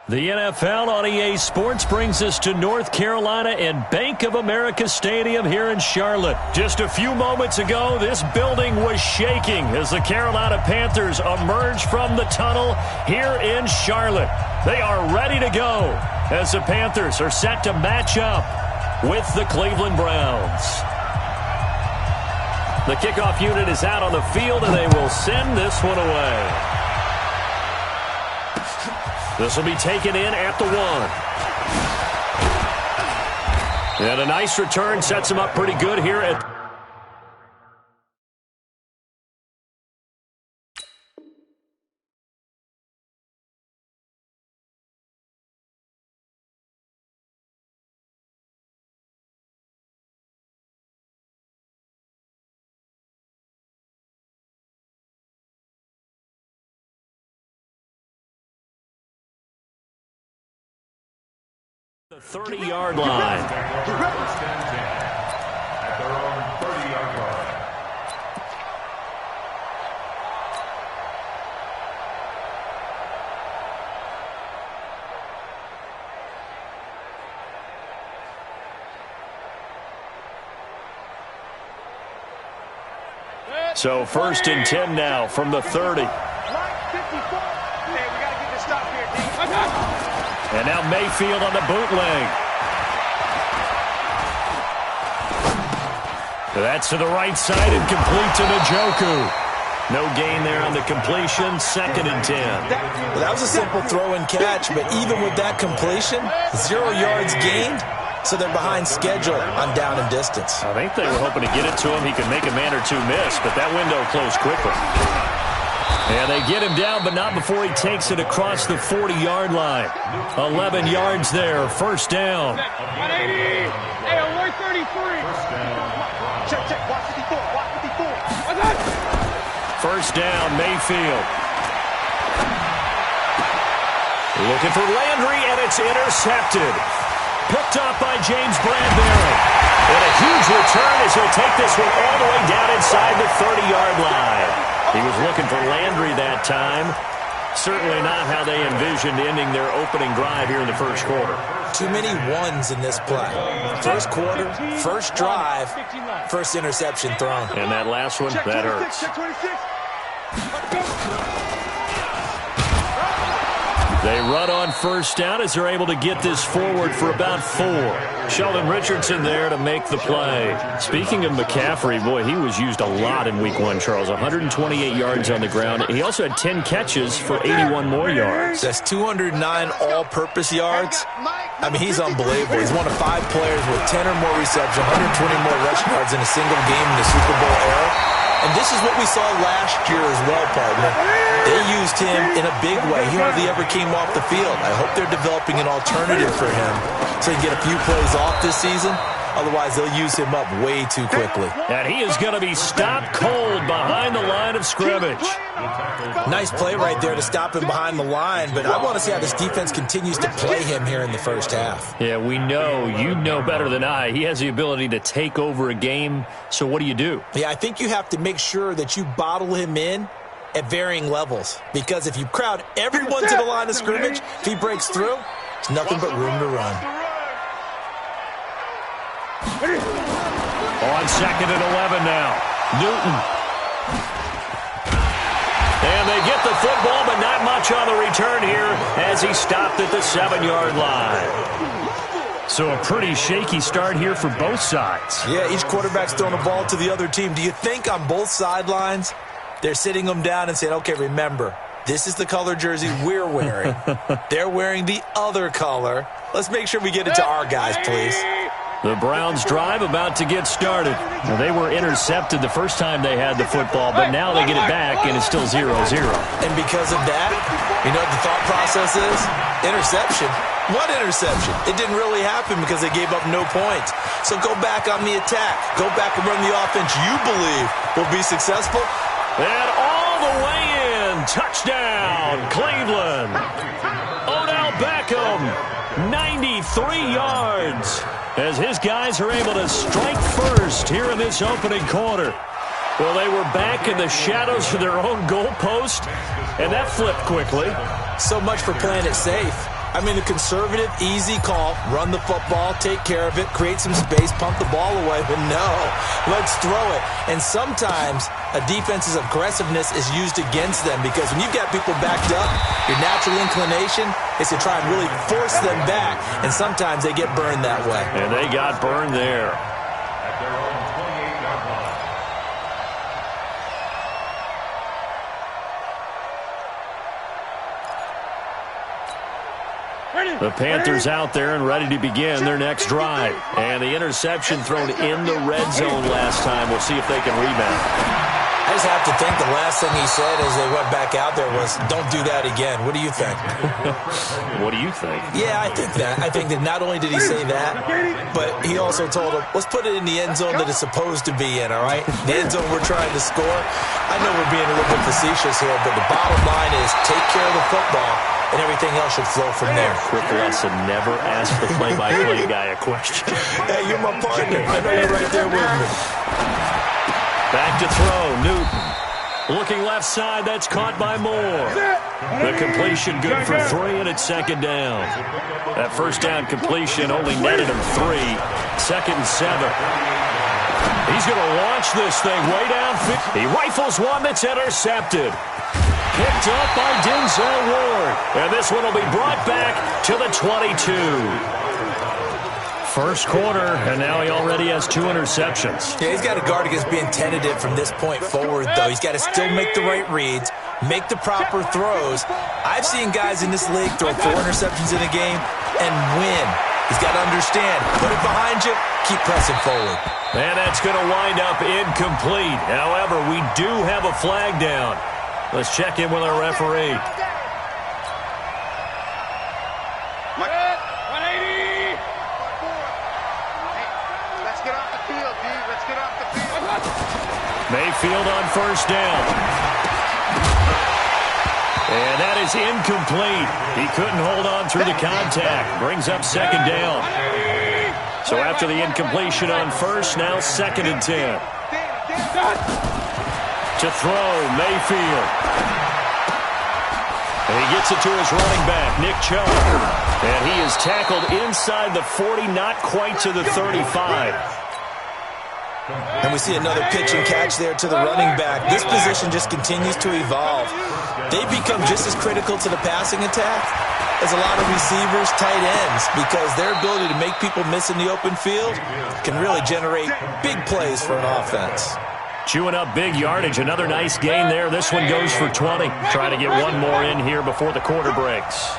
The NFL on EA Sports brings us to North Carolina and Bank of America Stadium here in Charlotte. Just a few moments ago, this building was shaking as the Carolina Panthers emerged from the tunnel here in Charlotte. They are ready to go as the Panthers are set to match up with the Cleveland Browns. The kickoff unit is out on the field, and they will send this one away. This will be taken in at the 1. And a nice return sets him up pretty good here at... the 30-yard line. At their own 30-yard line. So 1st and 10 now from the 30. And now Mayfield on the bootleg. That's to the right side and complete to Njoku. No gain there on the completion. 2nd and 10. Well, that was a simple throw and catch, but even with that completion, 0 yards gained, so they're behind schedule on down and distance. I think they were hoping to get it to him. He could make a man or two miss, but that window closed quickly. And they get him down, but not before he takes it across the 40-yard line. 11 yards there, 1st down. 180. Hey, alert 33. Check, watch 54, watch 54. 1st down, Mayfield. Looking for Landry, and it's intercepted. Picked up by James Bradbury. And a huge return as he'll take this one all the way down inside the 30-yard line. He was looking for Landry that time. Certainly not how they envisioned ending their opening drive here in the first quarter. Too many ones in this play. First quarter, first drive, first interception thrown. And that last one, that hurts. They run on 1st down as they're able to get this forward for about 4. Sheldon Richardson there to make the play. Speaking of McCaffrey, boy, he was used a lot in Week 1, Charles. 128 yards on the ground. He also had 10 catches for 81 more yards. That's 209 all-purpose yards. I mean, he's unbelievable. He's one of 5 players with 10 or more receptions, 120 more rushing yards in a single game in the Super Bowl era. And this is what we saw last year as well, partner. They used him in a big way. He hardly ever came off the field. I hope they're developing an alternative for him so he can get a few plays off this season. Otherwise, they'll use him up way too quickly. And he is going to be stopped cold behind the line of scrimmage. Nice play right there to stop him behind the line, but I want to see how this defense continues to play him here in the first half. Yeah, we know. You know better than I. He has the ability to take over a game, so what do you do? Yeah, I think you have to make sure that you bottle him in at varying levels, because if you crowd everyone to the line of scrimmage, if he breaks through, there's nothing but room to run. On 2nd and 11 now. Newton. And they get the football, but not much on the return here as he stopped at the 7-yard line. So a pretty shaky start here for both sides. Yeah, each quarterback's throwing the ball to the other team. Do you think on both sidelines they're sitting them down and saying, okay, remember, this is the color jersey we're wearing. They're wearing the other color. Let's make sure we get it to our guys, please. The Browns drive about to get started. Now, they were intercepted the first time they had the football, but now they get it back, and it's still 0-0. And because of that, you know what the thought process is? Interception. What interception? It didn't really happen because they gave up no points. So go back on the attack. Go back and run the offense you believe will be successful. And all the way in. Touchdown, Cleveland. Odell Beckham, 93 yards. As his guys are able to strike first here in this opening quarter. Well, they were back in the shadows of their own goalpost, and that flipped quickly. So much for playing it safe. I mean, the conservative, easy call, run the football, take care of it, create some space, pump the ball away, but no, let's throw it. And sometimes a defense's aggressiveness is used against them because when you've got people backed up, your natural inclination is to try and really force them back, and sometimes they get burned that way. And they got burned there. At their own 28-yard line. The Panthers out there and ready to begin their next drive. And the interception thrown in the red zone last time. We'll see if they can rebound. I just have to think the last thing he said as they went back out there was, don't do that again. What do you think? What do you think? Yeah, I think that. I think that not only did he say that, but he also told him, let's put it in the end zone that it's supposed to be in, all right? The end zone we're trying to score. I know we're being a little bit facetious here, but the bottom line is take care of the football, and everything else should flow from there. Quick lesson, never ask the play-by-play guy a question. Hey, you're my partner. I know you're right there with me. Back to throw, Newton. Looking left side, that's caught by Moore. The completion good for 3, and it's second down. That first down completion only netted him 3. Second and 7. He's going to launch this thing way down. He rifles one that's intercepted. Picked up by Denzel Ward. And this one will be brought back to the 22. First quarter, and now he already has 2 interceptions. Yeah, he's got to guard against being tentative from this point forward, though. He's got to still make the right reads, make the proper throws. I've seen guys in this league throw 4 interceptions in a game and win. He's got to understand, put it behind you, keep pressing forward. And that's going to wind up incomplete. However, we do have a flag down. Let's check in with our referee. Mayfield on first down. And that is incomplete. He couldn't hold on through the contact. Brings up second down. So after the incompletion on first, now second and 10. To throw, Mayfield. And he gets it to his running back, Nick Chubb. And he is tackled inside the 40, not quite to the 35. And we see another pitch and catch there to the running back. This position just continues to evolve. They become just as critical to the passing attack as a lot of receivers, tight ends, because their ability to make people miss in the open field can really generate big plays for an offense. Chewing up big yardage. Another nice gain there. This one goes for 20. Trying to get one more in here before the quarter breaks.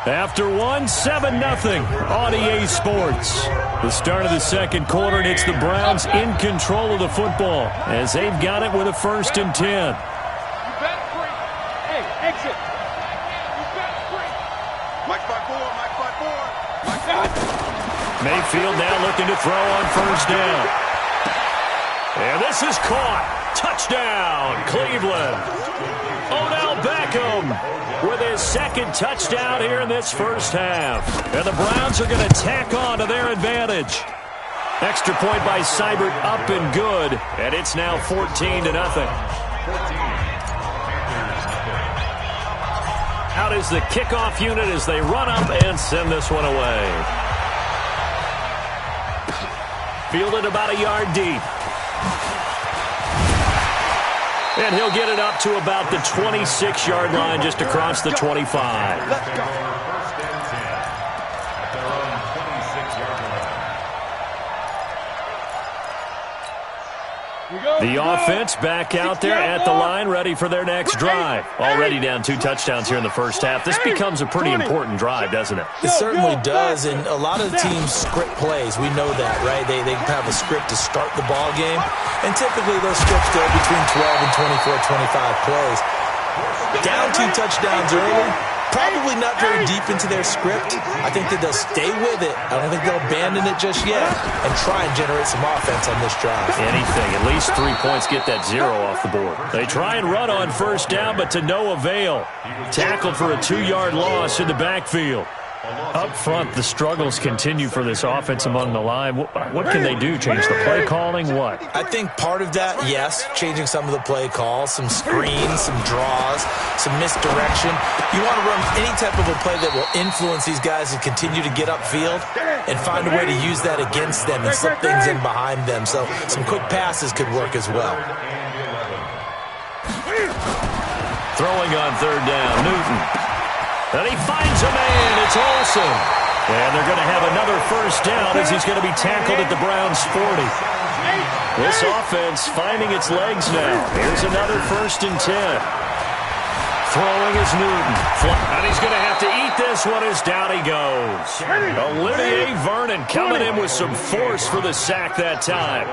After 7-0 on EA Sports. The start of the second quarter, and it's the Browns in control of the football as they've got it with a 1st and 10. Hey, exit. Mike by 4, Mike by 4. Mayfield now looking to throw on first down. And this is caught. Touchdown, Cleveland. Odell Beckham with his second touchdown here in this first half. And the Browns are going to tack on to their advantage. Extra point by Seibert up and good. And it's now 14-0. Out is the kickoff unit as they run up and send this one away. Fielded about a yard deep. And he'll get it up to about the 26-yard line, just across the 25. Let's go. 1st and 10 at their own 26-yard line. The offense back out there at the line, ready for their next drive. Already down 2 touchdowns here in the first half. This becomes a pretty important drive, doesn't it? It certainly does, and a lot of the teams script plays. We know that, right? They have a script to start the ball game, and typically those scripts go between 12 and 24, 25 plays. Down 2 touchdowns early, probably not very deep into their script. I think that they'll stay with it. I don't think they'll abandon it just yet and try and generate some offense on this drive. Anything. At least 3 points get that 0 off the board. They try and run on first down, but to no avail. Tackled for a 2-yard loss in the backfield. Up front, the struggles continue for this offense among the line. What can they do? Change the play calling? What? I think part of that, yes, changing some of the play calls, some screens, some draws, some misdirection. You want to run any type of a play that will influence these guys and continue to get upfield and find a way to use that against them and slip things in behind them. So some quick passes could work as well. Throwing on third down, Newton. And he finds a man. It's Olsen. And they're going to have another first down as he's going to be tackled at the Browns' 40. This offense finding its legs now. Here's another 1st and 10. Throwing is Newton. And he's going to have to eat this one as down he goes. Olivier Vernon coming in with some force for the sack that time.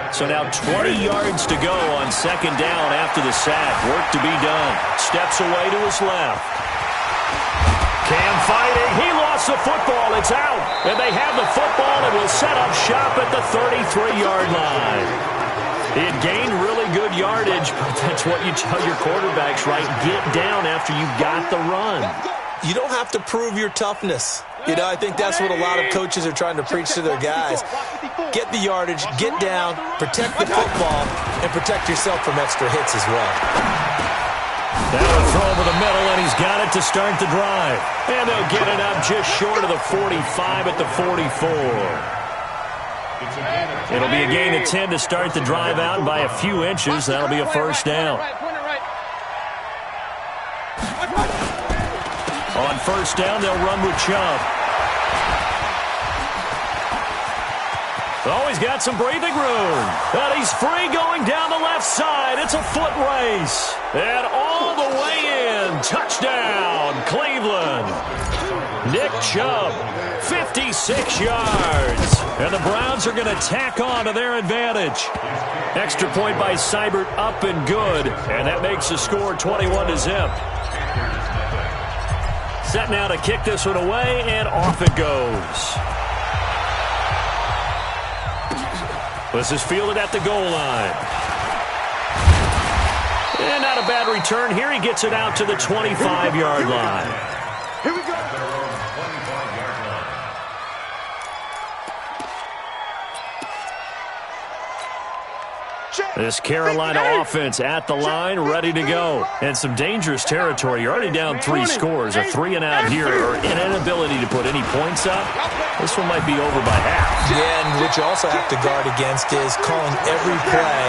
So now 20 yards to go on 2nd down after the sack. Work to be done. Steps away to his left. Cam fighting. He lost the football. It's out. And they have the football and will set up shop at the 33-yard line. He had gained really good yardage, but that's what you tell your quarterbacks, right? Get down after you got the run. You don't have to prove your toughness. You know, I think that's what a lot of coaches are trying to preach to their guys. Get the yardage, get down, protect the football, and protect yourself from extra hits as well. Now a throw over the middle, and he's got it to start the drive. And they'll get it up just short of the 45 at the 44. It'll be a gain of 10 to start the drive out, and by a few inches, that'll be a first down. On first down, they'll run with Chubb. Oh, he's got some breathing room. And he's free going down the left side. It's a foot race. And all the way in. Touchdown, Cleveland. Nick Chubb, 56 yards. And the Browns are going to tack on to their advantage. Extra point by Seibert up and good. And that makes the score 21-0. Set now to kick this one away, and off it goes. This is fielded at the goal line. And not a bad return here. He gets it out to the 25-yard line. Here we go. This Carolina offense at the line, ready to go. And some dangerous territory. You're already down 3 scores. A 3 and out here, or an inability to put any points up. This one might be over by half. Yeah, and what you also have to guard against is calling every play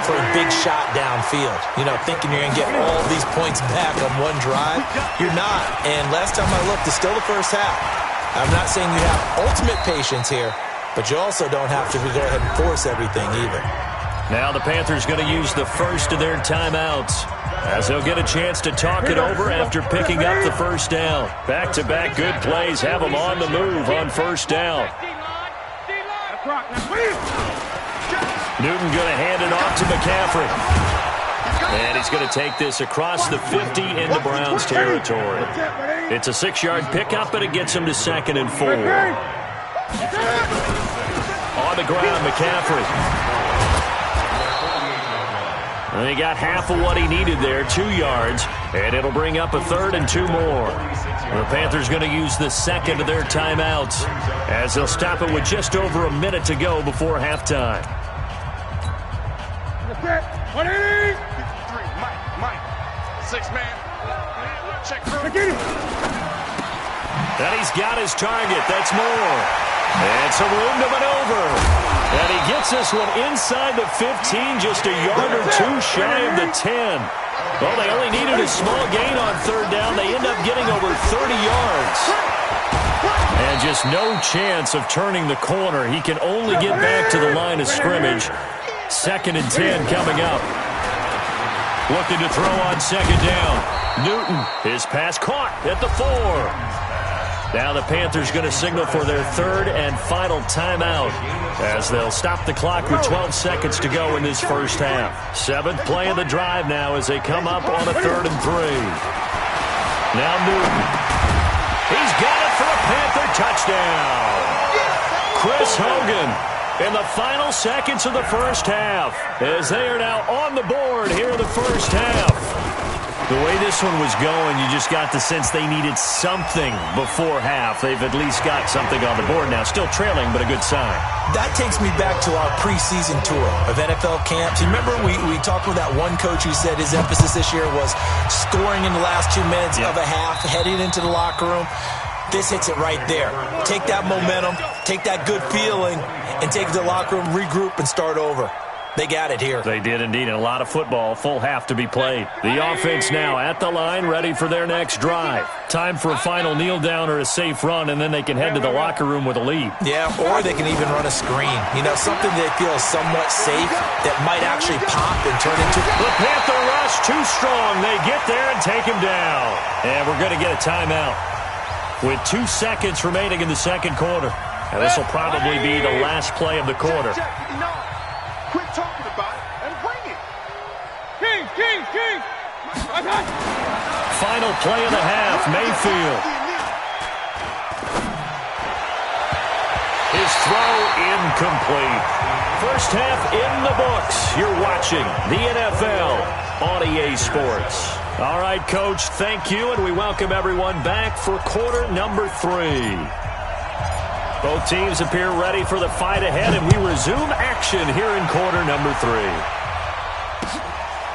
for a big shot downfield. You know, thinking you're going to get all these points back on one drive. You're not. And last time I looked, it's still the first half. I'm not saying you have ultimate patience here, but you also don't have to go ahead and force everything either. Now the Panthers going to use the first of their timeouts as they'll get a chance to talk it over after picking up the first down. Back-to-back good plays have them on the move on first down. Newton going to hand it off to McCaffrey. And he's going to take this across the 50 into Browns territory. It's a 6-yard pickup, and it gets him to 2nd and 4. On the ground, McCaffrey. And he got half of what he needed there, 2 yards, and it'll bring up a 3rd and 2 more. The Panthers going to use the second of their timeouts as they'll stop it with just over a minute to go before halftime. Mike. 6-man. Check through. And he's got his target. That's more. And some room to maneuver. And he gets this one inside the 15, just a yard or 2 shy of the 10. Well, they only needed a small gain on 3rd down. They end up getting over 30 yards. And just no chance of turning the corner. He can only get back to the line of scrimmage. 2nd and 10 coming up. Looking to throw on 2nd down. Newton, his pass caught at the 4. Now the Panthers going to signal for their 3rd and final timeout as they'll stop the clock with 12 seconds to go in this first half. 7th play of the drive now as they come up on a 3rd and 3. Now Newton. He's got it for a Panther touchdown. Chris Hogan in the final seconds of the first half as they are now on the board here in the first half. The way this one was going, you just got the sense they needed something before half. They've at least got something on the board now. Still trailing, but a good sign. That takes me back to our preseason tour of NFL camps. You remember we talked with that one coach who said his emphasis this year was scoring in the last 2 minutes of a half, heading into the locker room. This hits it right there. Take that momentum, take that good feeling, and take it to the locker room, regroup, and start over. They got it here. They did indeed. And a lot of football, full half to be played. The offense now at the line, ready for their next drive. Time for a final kneel down or a safe run, and then they can head to the locker room with a lead. Yeah, or they can even run a screen. You know, something they feel is somewhat safe that might actually pop and turn into... The Panther rush too strong. They get there and take him down. And we're going to get a timeout with 2 seconds remaining in the second quarter. And this will probably be the last play of the quarter. Quit talking about it and bring it. King. Final play of the half, Mayfield. His throw incomplete. First half in the books. You're watching the NFL on EA Sports. All right, Coach, thank you, and we welcome everyone back for quarter number 3. Both teams appear ready for the fight ahead, and we resume action here in quarter number 3.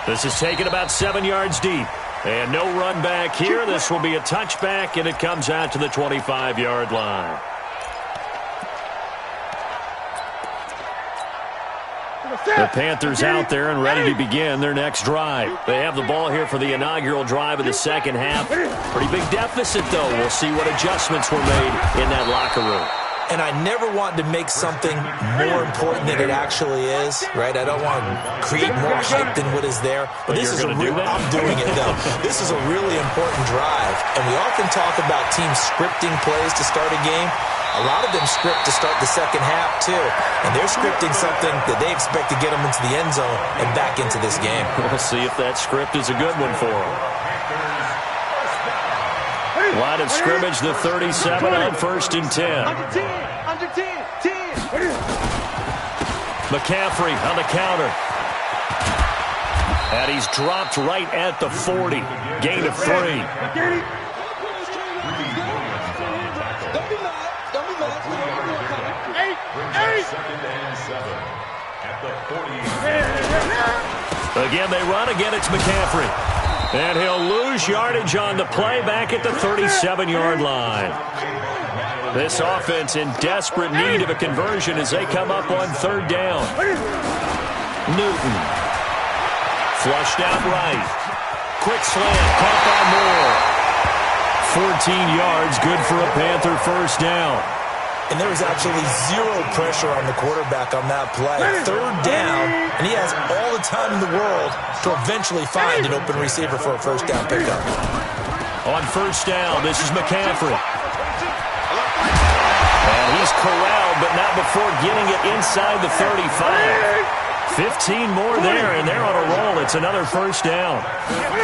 This is taken about 7 yards deep. And no run back here. This will be a touchback, and it comes out to the 25-yard line. The Panthers out there and ready to begin their next drive. They have the ball here for the inaugural drive of the second half. Pretty big deficit, though. We'll see what adjustments were made in that locker room. And I never want to make something more important than it actually is, right? I don't want to create more hype than what is there. But this is I'm doing it, though. This is a really important drive. And we often talk about teams scripting plays to start a game. A lot of them script to start the second half, too. And they're scripting something that they expect to get them into the end zone and back into this game. We'll see if that script is a good one for them. Line of scrimmage, the 37 on 1st and 10. Under 10. McCaffrey on the counter. And he's dropped right at the 40. Gain of 3. Again, they run. Again, it's McCaffrey. And he'll lose yardage on the play back at the 37-yard line. This offense in desperate need of a conversion as they come up on 3rd down. Newton. Flushed out right. Quick slant. Caught by Moore. 14 yards. Good for a Panther first down. And there was absolutely zero pressure on the quarterback on that play. 3rd down, and he has all the time in the world to eventually find an open receiver for a first down pickup. On 1st down, this is McCaffrey. And he's corralled, but not before getting it inside the 35. 15 more there, and they're on a roll. It's another first down.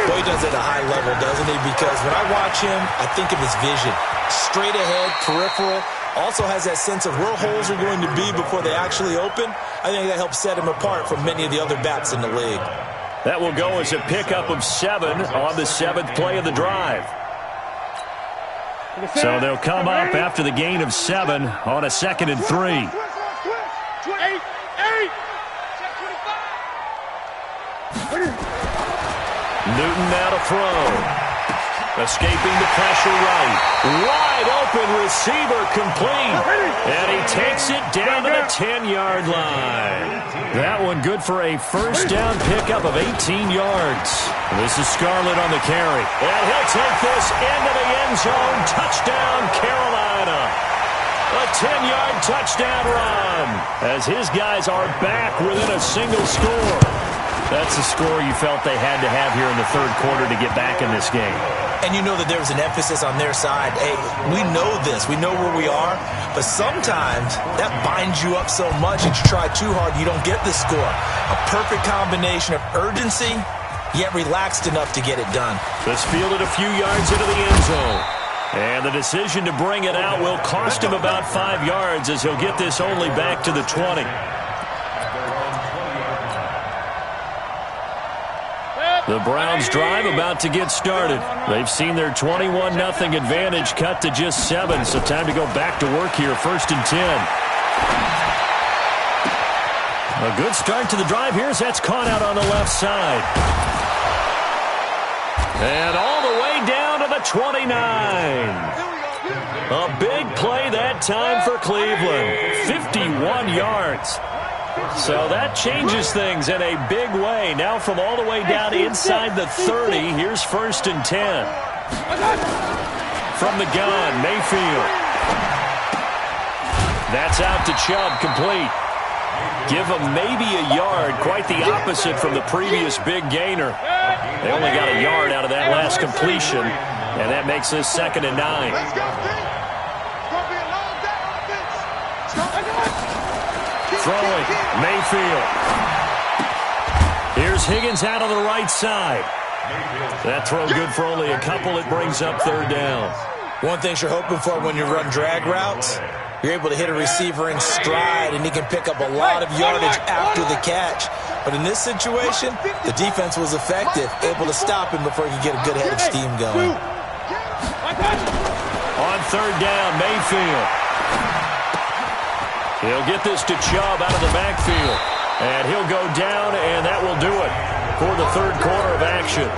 Boy, he does it at a high level, doesn't he? Because when I watch him, I think of his vision. Straight ahead, peripheral. Also has that sense of where holes are going to be before they actually open. I think that helps set him apart from many of the other bats in the league. That will go as a pickup of 7 on the 7th play of the drive. So they'll come up after the gain of 7 on a 2nd and 3. Newton now to throw. Escaping the pressure right. Wide open receiver complete. And he takes it down to the 10-yard line. That one good for a first down pickup of 18 yards. This is Scarlett on the carry. And he'll take this into the end zone. Touchdown, Carolina. A 10-yard touchdown run as his guys are back within a single score. That's the score you felt they had to have here in the 3rd quarter to get back in this game. And you know that there was an emphasis on their side. Hey, we know this. We know where we are. But sometimes that binds you up so much that you try too hard, you don't get the score. A perfect combination of urgency, yet relaxed enough to get it done. This fielded a few yards into the end zone. And the decision to bring it out will cost him about 5 yards as he'll get this only back to the 20. The Browns drive about to get started. They've seen their 21-0 advantage cut to just 7, so time to go back to work here, 1st and 10. A good start to the drive here as that's caught out on the left side. And all the way down to the 29. A big play that time for Cleveland. 51 yards. So that changes things in a big way. Now from all the way down inside the 30, here's 1st and 10. From the gun, Mayfield. That's out to Chubb, complete. Give him maybe a yard, quite the opposite from the previous big gainer. They only got a yard out of that last completion, and that makes this 2nd and 9. Throwing, Mayfield. Here's Higgins out on the right side. That throw good for only a couple. It brings up 3rd down. One thing you're hoping for when you run drag routes, you're able to hit a receiver in stride, and he can pick up a lot of yardage after the catch. But in this situation, the defense was effective, able to stop him before he could get a good head of steam going. On 3rd down, Mayfield. He'll get this to Chubb out of the backfield. And he'll go down, and that will do it for the 3rd quarter of action.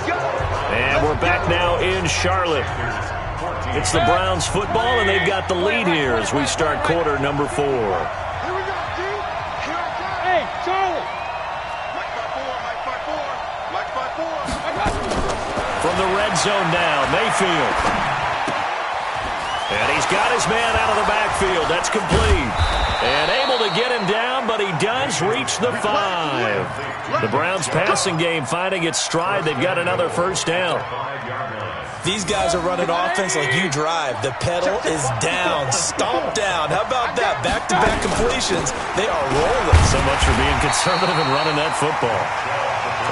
And we're back now in Charlotte. It's the Browns football, and they've got the lead here as we start quarter number 4. Here we go, dude. Hey, Charlie. Mike 5-4. From the red zone now, Mayfield. And he's got his man out of the backfield. That's complete. And able to get him down, but he does reach the 5. The Browns passing game finding its stride. They've got another 1st down. These guys are running offense like you drive. The pedal is down, stomp down. How about that? Back-to-back completions. They are rolling. So much for being conservative and running that football.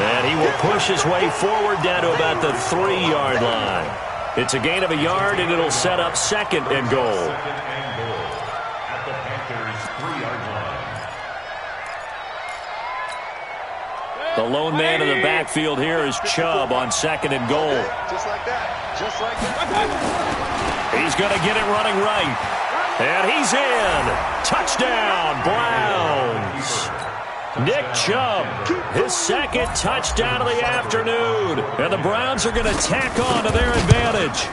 And he will push his way forward down to about the 3-yard line. It's a gain of a yard, and it'll set up 2nd and goal. The lone man in the backfield here is Chubb on 2nd and goal. Just like that. Just like that. He's going to get it running right. And he's in. Touchdown, Browns. Nick Chubb, his 2nd touchdown of the afternoon. And the Browns are going to tack on to their advantage.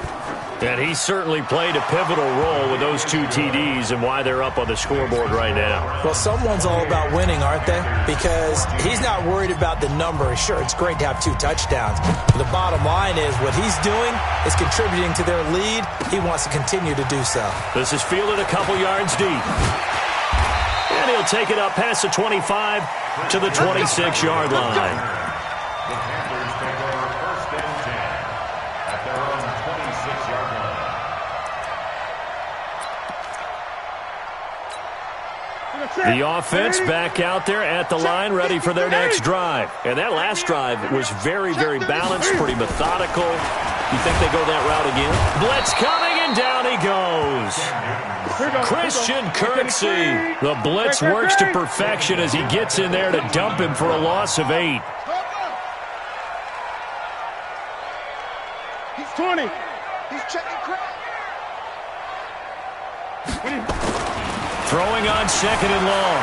And he certainly played a pivotal role with those 2 TDs and why they're up on the scoreboard right now. Well, someone's all about winning, aren't they? Because he's not worried about the number. Sure, it's great to have 2 touchdowns. But the bottom line is what he's doing is contributing to their lead. He wants to continue to do so. This is fielded a couple yards deep. And he'll take it up past the 25 to the 26-yard line. The offense back out there at the line, ready for their next drive. And that last drive was very, very balanced, pretty methodical. You think they go that route again? Blitz coming, and down he goes. Christian Kirksey. The blitz works to perfection as he gets in there to dump him for a loss of 8. He's 20. He's checking crowd. Throwing on 2nd and long.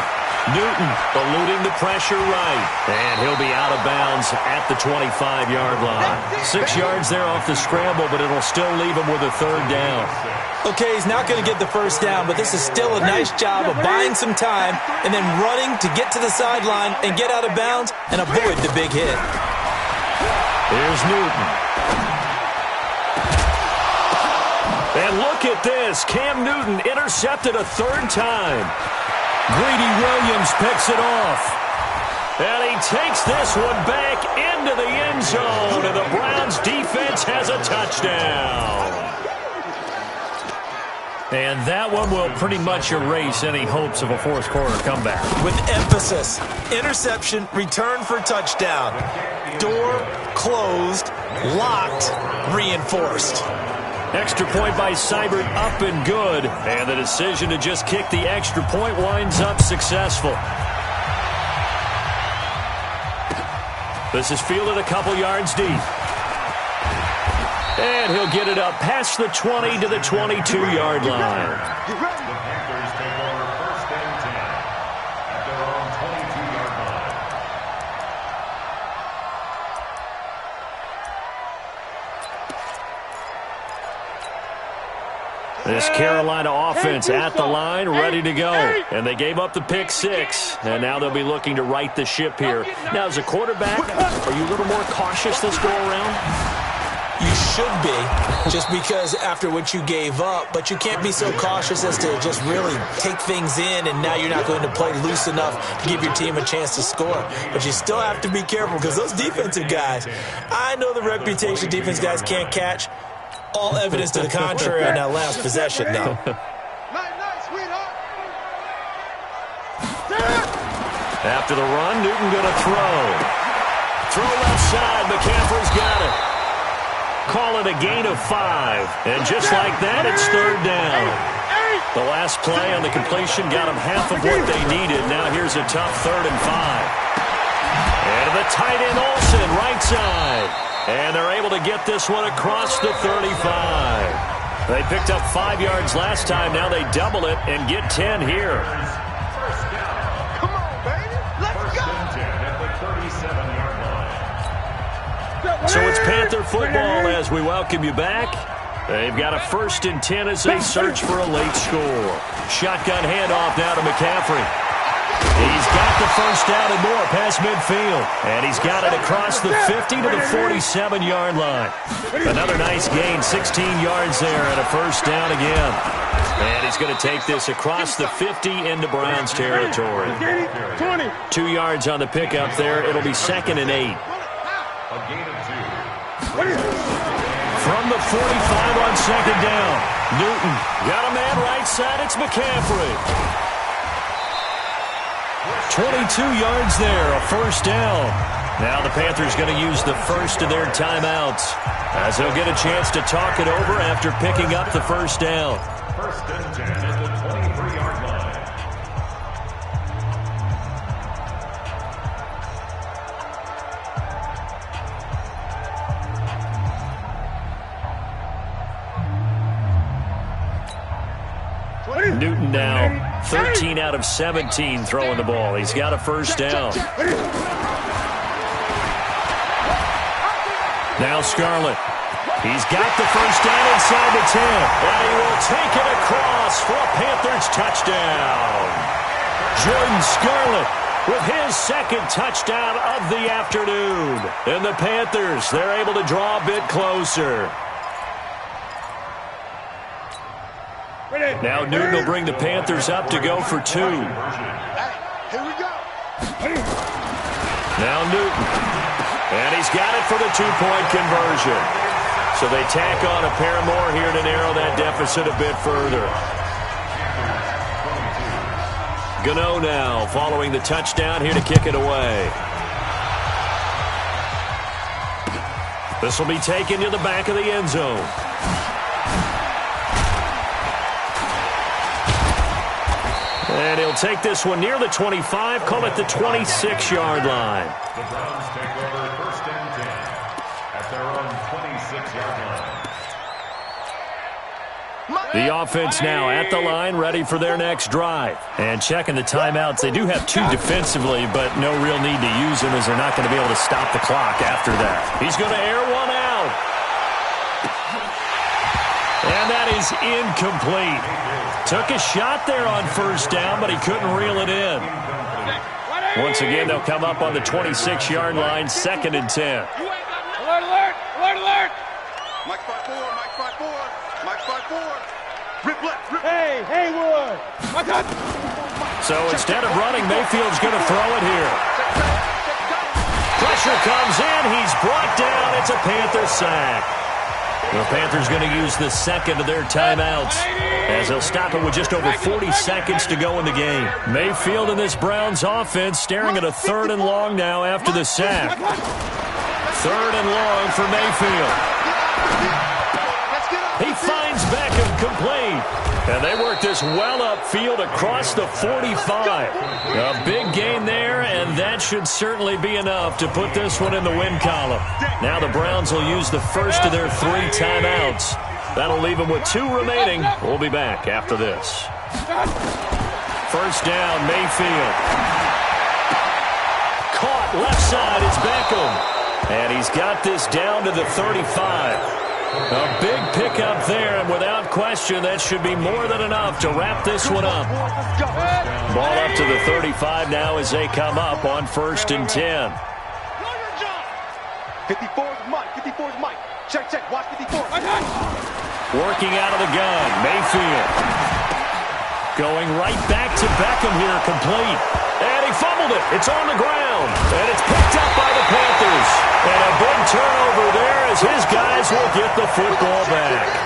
Newton eluding the pressure right. And he'll be out of bounds at the 25-yard line. 6 yards there off the scramble, but it'll still leave him with a 3rd down. Okay, he's not going to get the 1st down, but this is still a nice job of buying some time and then running to get to the sideline and get out of bounds and avoid the big hit. Here's Newton. And look at this. Cam Newton intercepted a 3rd time. Greedy Williams picks it off. And he takes this one back into the end zone. And the Browns defense has a touchdown. And that one will pretty much erase any hopes of a 4th quarter comeback. With emphasis. Interception, return for touchdown. Door closed, locked, reinforced. Extra point by Seibert, up and good. And the decision to just kick the extra point winds up successful. This is fielded a couple yards deep. And he'll get it up past the 20 to the 22-yard line. The Panthers take over 1st and 10 at their own 22-yard line. This Carolina offense at the line, ready to go. And they gave up the pick 6, and now they'll be looking to right the ship here. Now, as a quarterback, are you a little more cautious this go around? You should be, just because after what you gave up, but you can't be so cautious as to just really take things in, and now you're not going to play loose enough to give your team a chance to score. But you still have to be careful, because those defensive guys, I know the reputation defense guys can't catch. All evidence to the contrary on that last possession, though. After the run, Newton going to throw. Throw left side, McCaffrey's got it. Call it a gain of 5. And just like that, it's 3rd down. The last play on the completion got them half of what they needed. Now here's a tough 3rd and 5. And the tight end Olsen, right side. And they're able to get this one across the 35. They picked up 5 yards last time. Now they double it and get 10 here. First down. Come on, baby. Let's go. 1st and 10 at the 37-yard line. So it's Panther football as we welcome you back. They've got a 1st and 10 as they search for a late score. Shotgun handoff now to McCaffrey. He's got the 1st down and more past midfield. And he's got it across the 50 to the 47-yard line. Another nice gain, 16 yards there and a 1st down again. And he's going to take this across the 50 into Browns territory. 2 yards on the pickup there. It'll be 2nd and 8. A gain of 2. From the 45 on 2nd down. Newton got a man right side. It's McCaffrey. 22 yards there, a 1st down. Now the Panthers going to use the first of their timeouts as they'll get a chance to talk it over after picking up the 1st down. 1st and 10 at the 23-yard line. Newton now 13 out of 17 throwing the ball. He's got a 1st down. Now Scarlett. He's got the 1st down inside the 10. And he will take it across for a Panthers touchdown. Jordan Scarlett with his 2nd touchdown of the afternoon. And the Panthers, they're able to draw a bit closer. Now Newton will bring the Panthers up to go for 2. Here we go. Now Newton. And he's got it for the 2-point conversion. So they tack on a pair more here to narrow that deficit a bit further. Gano now following the touchdown here to kick it away. This will be taken to the back of the end zone. And he'll take this one near the 25, call it the 26-yard line. The Browns take over 1st and 10 at their own 26-yard line. The offense now at the line, ready for their next drive. And checking the timeouts, they do have 2 defensively, but no real need to use them as they're not going to be able to stop the clock after that. He's going to air one out. And that is incomplete. Took a shot there on 1st down, but he couldn't reel it in. Once again, they'll come up on the 26-yard line, 2nd and 10. Alert, alert, alert, alert. Mike 5-4, Mike 5-4, Mike 5-4. Rip left, rip. Hey, Haywood. So instead of running, Mayfield's going to throw it here. Pressure comes in. He's brought down. It's a Panther sack. The Panthers going to use the 2nd of their timeouts as they'll stop it with just over 40 seconds to go in the game. Mayfield and this Browns offense staring at a 3rd and long now after the sack. 3rd and long for Mayfield. He finds Beckham complete. And they work this well upfield across the 45. A big gain there, and that should certainly be enough to put this one in the win column. Now the Browns will use the first of their 3 timeouts. That'll leave them with 2 remaining. We'll be back after this. First down, Mayfield. Caught left side, it's Beckham. And he's got this down to the 35. A big pickup there, and without question, that should be more than enough to wrap this one up. Ball up to the 35 now as they come up on 1st and 10. 54's Mike. 54's Mike. Check, check. Watch 54. Working out of the gun, Mayfield. Going right back to Beckham here, complete. And he fumbled it. It's on the ground. And it's picked up by the Panthers. And a big turnover there as his guys will get the football back.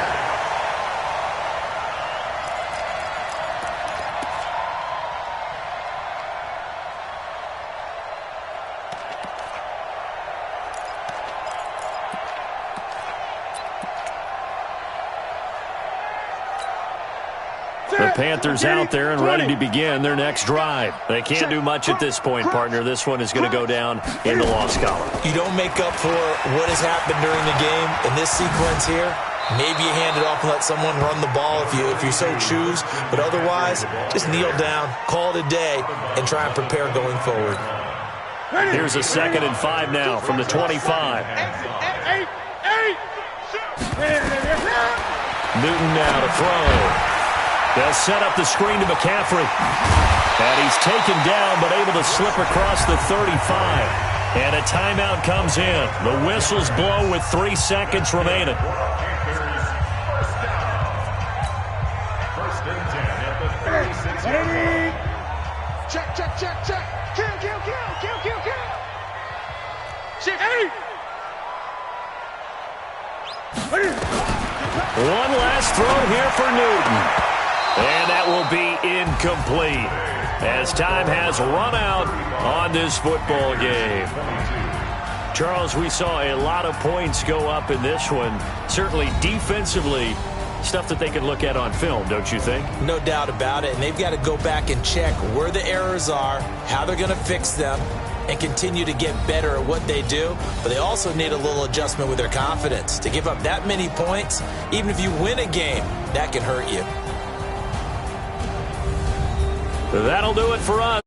The Panthers out there and ready to begin their next drive. They can't do much at this point, partner. This one is going to go down in the loss column. You don't make up for what has happened during the game in this sequence here. Maybe you hand it off and let someone run the ball if you so choose. But otherwise, just kneel down, call it a day, and try and prepare going forward. Here's a 2nd and 5 now from the 25. Newton now to throw. They'll set up the screen to McCaffrey. And he's taken down, but able to slip across the 35. And a timeout comes in. The whistles blow with 3 seconds remaining. First and 10 at the 36. Check, check, check, check. Kill, kill, kill, kill, kill, kill. Check. One last throw here for Newton. And that will be incomplete as time has run out on this football game. Charles, we saw a lot of points go up in this one. Certainly defensively, stuff that they can look at on film, don't you think? No doubt about it. And they've got to go back and check where the errors are, how they're going to fix them, and continue to get better at what they do. But they also need a little adjustment with their confidence. To give up that many points, even if you win a game, that can hurt you. That'll do it for us.